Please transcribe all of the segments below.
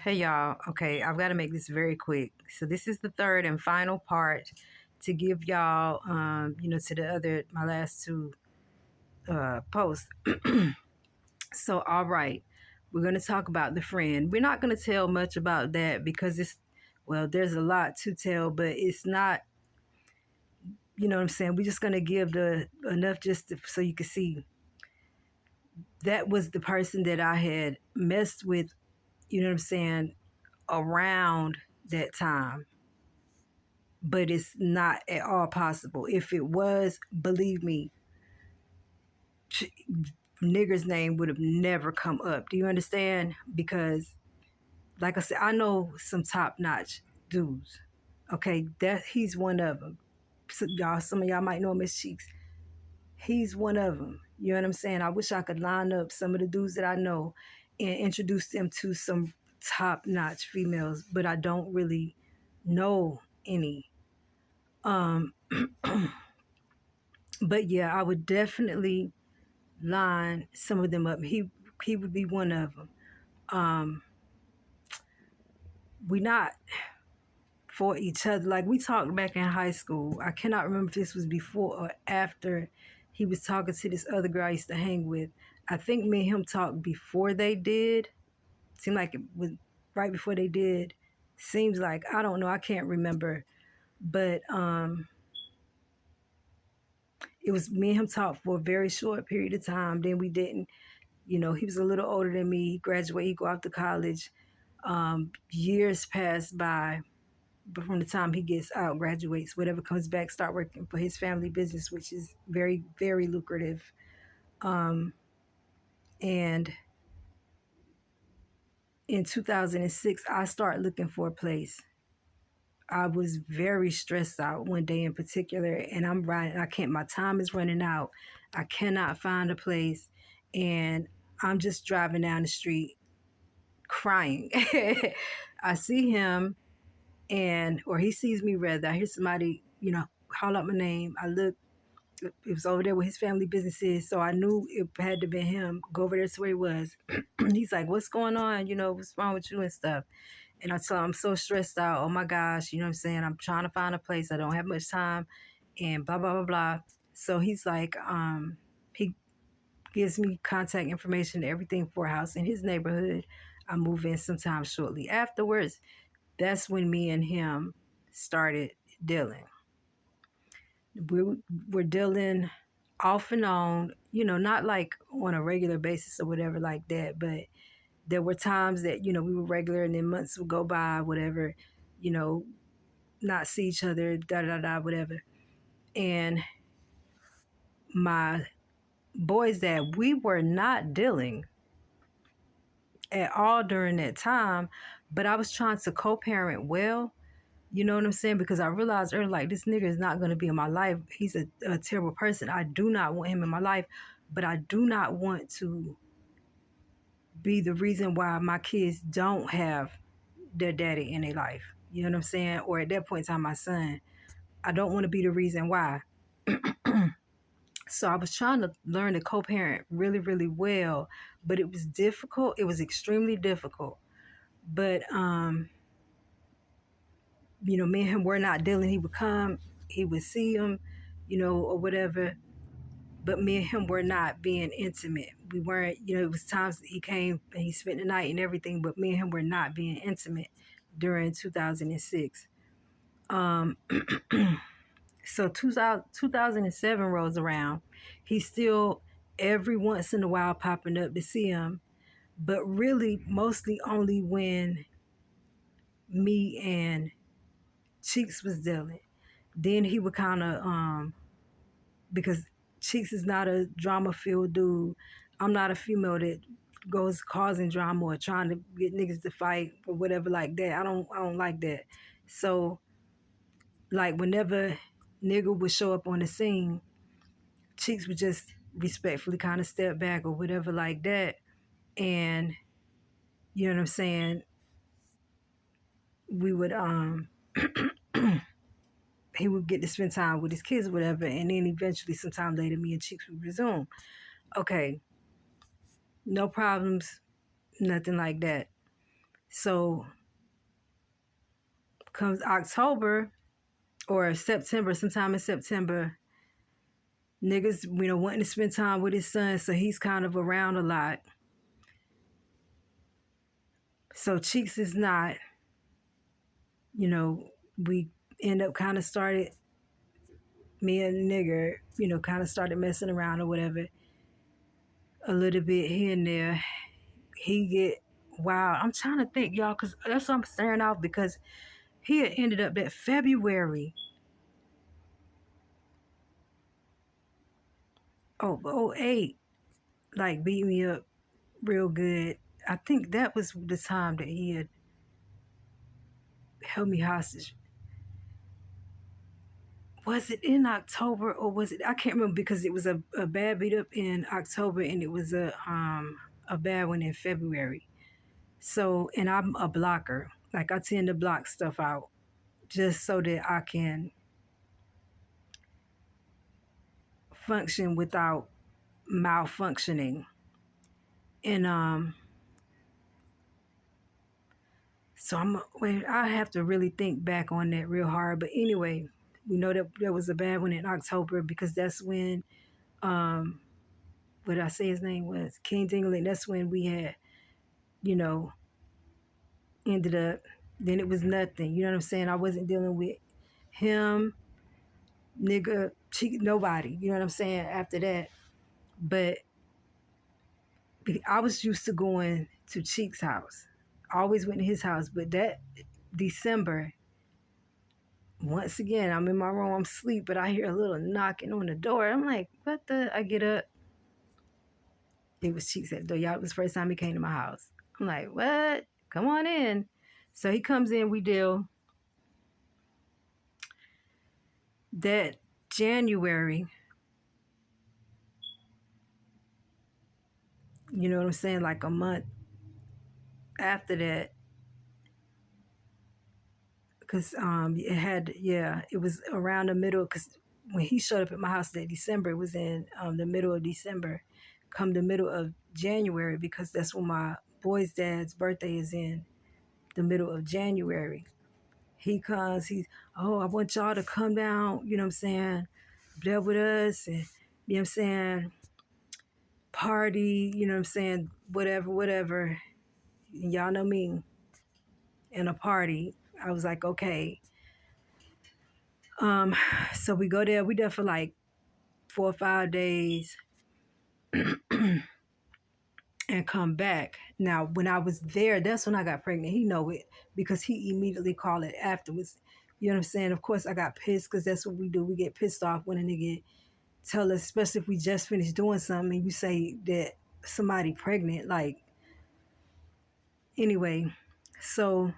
Hey y'all, okay, I've got to make this very quick. So this is the third and final part to give y'all, to the other, my last two posts. So, all right, we're going to talk about the friend. We're not going to tell much about that because there's a lot to tell, but it's not, you know what I'm saying? We're just going to give the enough so you can see that was the person that I had messed with, you know what I'm saying, around that time. But it's not at all possible. If it was, believe me, nigger's name would have never come up. Do you understand? Because, like I said, I know some top notch dudes. Okay, that he's one of them. So some of y'all might know him as Cheeks. He's one of them. You know what I'm saying? I wish I could line up some of the dudes that I know and introduce them to some top notch females, but I don't really know any. Um, but yeah, I would definitely line some of them up. He would be one of them. We not for each other. Like we talked back in high school. I cannot remember if this was before or after he was talking to this other girl I used to hang with. I think me and him talked before they did. Seemed like it was right before they did. Seems like I don't know. I can't remember, but it was me and him talked for a very short period of time. Then we didn't. You know, he was a little older than me. He graduated. He go off to college. Years pass by, but from the time he gets out, graduates, whatever, comes back, start working for his family business, which is very, very lucrative. Um, and in 2006, I started looking for a place. I was very stressed out one day in particular, and I'm riding. I can't. My time is running out. I cannot find a place, and I'm just driving down the street crying. I see him, or he sees me rather. I hear somebody, holler out my name. I look, it was over there where his family business is, so I knew it had to be him. Go over there to where he was. He's like, "What's going on? What's wrong with you and stuff?" And I tell him, "I'm so stressed out. Oh my gosh, you know what I'm saying? I'm trying to find a place. I don't have much time, and blah blah blah blah." So he's like, he gives me contact information, everything for a house in his neighborhood. I move in sometime shortly afterwards. That's when me and him started dealing. We're dealing off and on, not like on a regular basis or whatever like that, but there were times that, we were regular and then months would go by, whatever, you know, not see each other, da da da, whatever. And my boys that we were not dealing at all during that time, but I was trying to co-parent well. You know what I'm saying? Because I realized earlier, like, this nigga is not going to be in my life. He's a terrible person. I do not want him in my life, but I do not want to be the reason why my kids don't have their daddy in their life. You know what I'm saying? Or at that point in time, my son. I don't want to be the reason why. So I was trying to learn to co-parent really, really well, but it was difficult. It was extremely difficult. But me and him were not dealing. He would come, he would see him, or whatever. But me and him were not being intimate. We weren't, it was times that he came and he spent the night and everything, but me and him were not being intimate during 2006. Um, so 2007 rolls around. He's still every once in a while popping up to see him, but really mostly only when me and Cheeks was dealing. Then he would kind of, because Cheeks is not a drama-filled dude. I'm not a female that goes causing drama or trying to get niggas to fight or whatever like that. I don't like that. So, like, whenever nigga would show up on the scene, Cheeks would just respectfully kind of step back or whatever like that. And, you know what I'm saying? We would, he would get to spend time with his kids or whatever. And then eventually sometime later, me and Cheeks would resume. Okay. No problems. Nothing like that. So comes October or September, sometime in September, niggas, wanting to spend time with his son, so he's kind of around a lot. So Cheeks is not, you know, we end up kind of started, me and nigger, kind of started messing around or whatever, a little bit here and there. He get wow. I'm trying to think, y'all, because that's what I'm staring off because he had ended up that February. Oh, 08, like beat me up real good. I think that was the time that he had held me hostage. Was it in October or was it? I can't remember because it was a bad beat up in October and it was a bad one in February. So and I'm a blocker. Like I tend to block stuff out just so that I can function without malfunctioning. And so wait, I have to really think back on that real hard. But anyway, we know that there was a bad one in October because that's when what did I say his name was? King Dingling. That's when we had, you know, ended up, then it was nothing. You know what I'm saying? I wasn't dealing with him, nigga, nobody. You know what I'm saying? After that. But I was used to going to Cheek's house. I always went to his house. But that December, once again, I'm in my room, I'm asleep, but I hear a little knocking on the door. I'm like, what the? I get up. It was Cheeks at the door. Y'all, it was the first time he came to my house. I'm like, what? Come on in. So he comes in, we deal. That January, you know what I'm saying? Like a month after that, because it was around the middle, because when he showed up at my house that December, it was in the middle of December, come the middle of January, because that's when my boy's dad's birthday is in the middle of January. He comes, I want y'all to come down, you know what I'm saying, play with us, and, you know what I'm saying, party, you know what I'm saying, whatever. And y'all know me, in a party. I was like, okay. Um, so we go there. We there for like 4 or 5 days and come back. Now, when I was there, that's when I got pregnant. He know it because he immediately called it afterwards. You know what I'm saying? Of course, I got pissed because that's what we do. We get pissed off when a nigga tell us, especially if we just finished doing something and you say that somebody pregnant. Like, anyway, so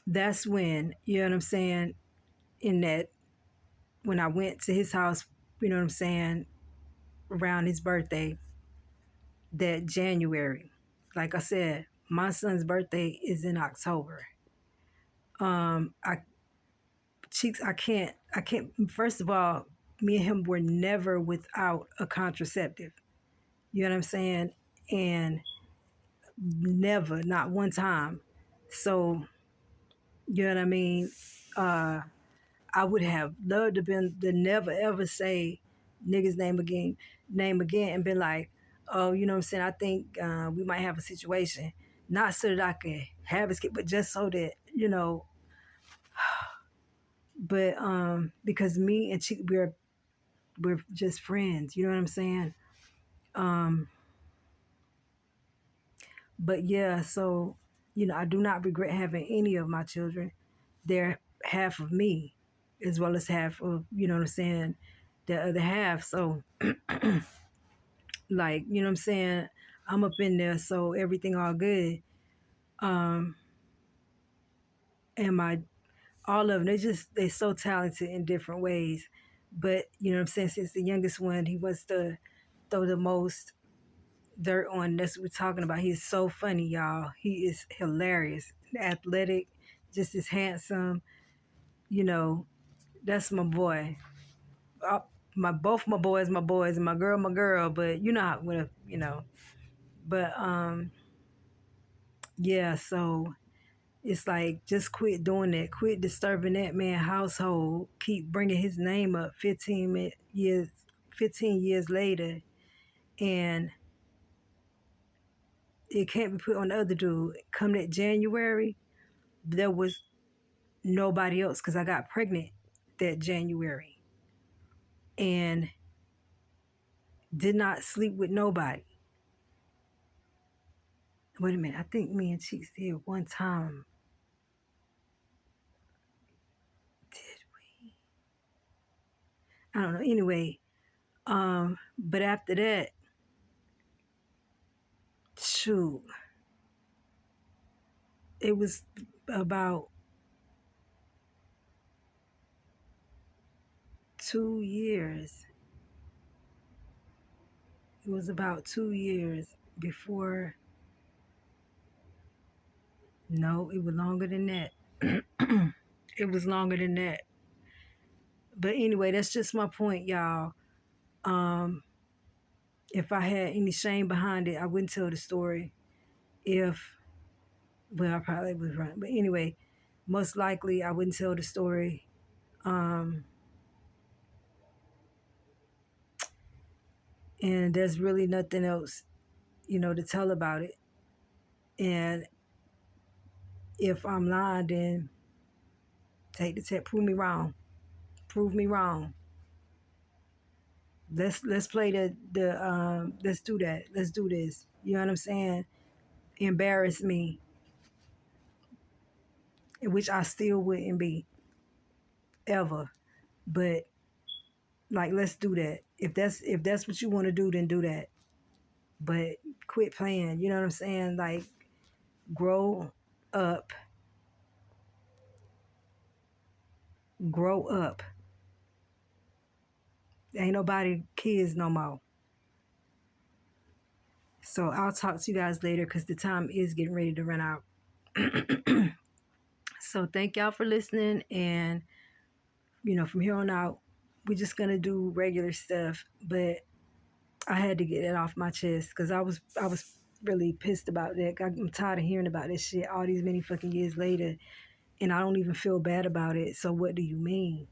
that's when, you know what I'm saying, in that, when I went to his house, you know what I'm saying, around his birthday, that January. Like I said, my son's birthday is in October. I Cheeks, I can't. First of all, me and him were never without a contraceptive. You know what I'm saying? And never, not one time. So you know what I mean? Uh, I would have loved to been to never ever say nigga's name again, and been like, oh, you know what I'm saying? I think we might have a situation. Not so that I could have his kid, but just so that, but because me and Chick, we're just friends, you know what I'm saying? Um, but yeah, so I do not regret having any of my children. They're half of me, as well as half of, you know what I'm saying, the other half. So like, you know what I'm saying, I'm up in there, so everything all good. Um, and my all of them, they're so talented in different ways. But you know what I'm saying, since the youngest one, he wants to throw the most dirt on. That's what we're talking about. He is so funny, y'all. He is hilarious, athletic, just as handsome. You know, that's my boy. Both my boys, and my girl, my girl. But you know how when but Yeah, so it's like just quit doing that. Quit disturbing that man household. Keep bringing his name up 15 years later, and it can't be put on the other dude. Come that January, there was nobody else because I got pregnant that January and did not sleep with nobody. Wait a minute, I think me and Cheeks did one time. Did we? I don't know. Anyway, but after that, shoot, it was about 2 years. It was about 2 years before. No, it was longer than that. It was longer than that. But anyway, that's just my point, y'all. Um, if I had any shame behind it, I wouldn't tell the story. If, well, I probably would run. But anyway, most likely I wouldn't tell the story. Um, and there's really nothing else, to tell about it. And if I'm lying, then take the test. Prove me wrong. Prove me wrong. Let's play the let's do that. Let's do this. You know what I'm saying? Embarrass me, which I still wouldn't be ever. But like, let's do that. If that's what you want to do, then do that. But quit playing. You know what I'm saying? Like, grow up. Grow up. Ain't nobody kids no more. So I'll talk to you guys later because the time is getting ready to run out. So thank y'all for listening. And, from here on out, we're just going to do regular stuff. But I had to get it off my chest because I was really pissed about that. I'm tired of hearing about this shit all these many fucking years later. And I don't even feel bad about it. So what do you mean?